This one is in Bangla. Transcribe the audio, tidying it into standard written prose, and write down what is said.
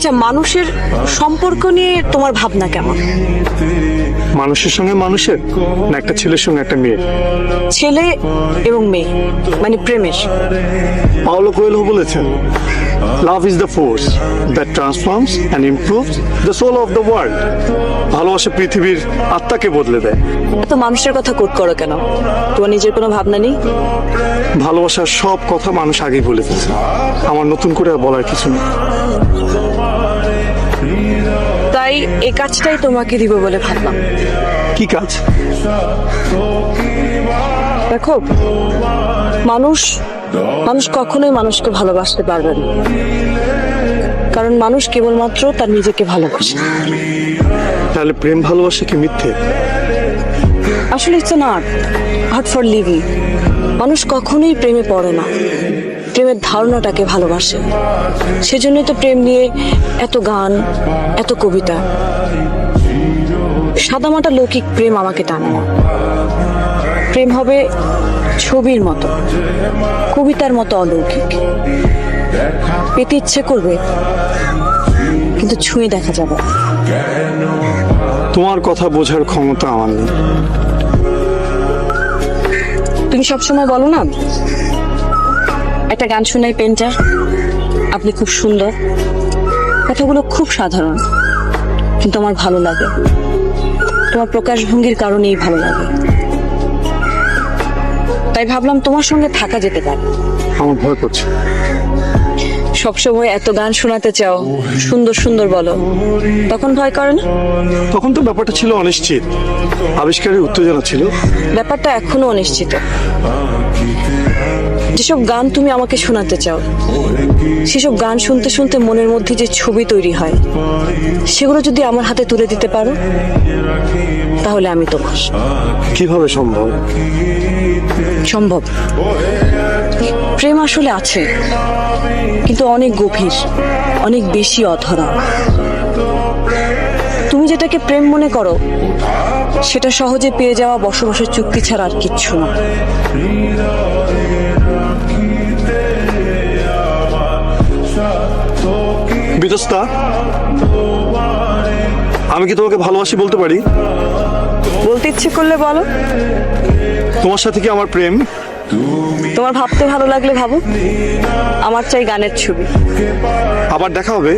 আচ্ছা, মানুষের সম্পর্ক নিয়ে তোমার ভাবনা কেমন? মানুষের সঙ্গে মানুষের, না একটা ছেলের সঙ্গে একটা মেয়ে? ছেলে এবং মেয়ে, মানে প্রেমের। পাওলো কোয়েলহো বলেছেন, love is the force that transforms and improves the soul of the world. ভালোবাসা পৃথিবীর আত্মাকে বদলে দেয়। এত মানুষের কথা কোট করো কেন? তোমার নিজের কোনো ভাবনা নেই? ভালোবাসার সব কথা মানুষ আগেই বলে ফেলছে, আমার নতুন করে আর বলার কিছু নেই। তাই এই কাজটাই তোমাকে দিব বলে ভাবলাম। কি কাজ? দেখো, মানুষ মানুষ কখনোই মানুষকে ভালোবাসতে পারবে না, কারণ মানুষ কেবলমাত্র তার নিজেকে ভালোবাসে। তাহলে প্রেম ভালোবাসা কি মিথ্যে? আসলে it's an art for living. মানুষ কখনোই প্রেমে পড়ে না, প্রেমের ধারণাটাকে ভালোবাসে। সেজন্যই তো প্রেম নিয়ে এত গান, এত কবিতা। সাদামাটা লৌকিক প্রেম আমাকে টানে না। প্রেম হবে ছবির মতো, কবিতার মতো অলৌকিক। পেতে ইচ্ছে করবে, কিন্তু ছুঁয়ে দেখা যাবে। তোমার কথা বোঝার ক্ষমতা আমার নেই। তুমি সবসময় বলো না, একটা গান শোনাই পেন্টার, আপনি খুব সুন্দর। কথাগুলো খুব সাধারণ, কিন্তু আমার ভালো লাগে। তোমার প্রকাশভঙ্গির কারণেই ভালো লাগে। তাই ভাবলাম তোমার সঙ্গে থাকা যেতে পারে। আমার ভয় করছে। সবসময় এত গান শোনাতে চাও, সুন্দর সুন্দর বলো, তখন ভয় করে না? তখন তো ব্যাপারটা ছিল অনিশ্চিত, আবিষ্কারের উত্তেজনা ছিল। ব্যাপারটা এখনো অনিশ্চিত। যেসব গান তুমি আমাকে শোনাতে চাও, সেসব গান শুনতে শুনতে মনের মধ্যে যে ছবি তৈরি হয়, সেগুলো যদি আমার হাতে তুলে দিতে পারো, তাহলে আমি তোমার। কিভাবে সম্ভব? সম্ভব। প্রেম আসলে আছে, কিন্তু অনেক গভীর, অনেক বেশি অধরা। তুমি যেটাকে প্রেম মনে করো, সেটা সহজে পেয়ে যাওয়া বসবাসের চুক্তি ছাড়া আর কিচ্ছু না। বিতস্তা, আমি কি তোমাকে ভালোবাসি বলতে পারি? বলতে ইচ্ছে করলে বলো। তোমার সাথে কি আমার প্রেম? তোমার ভাবতে ভালো লাগলে ভাবো। আমার চাই গানের ছবি। আবার দেখা হবে।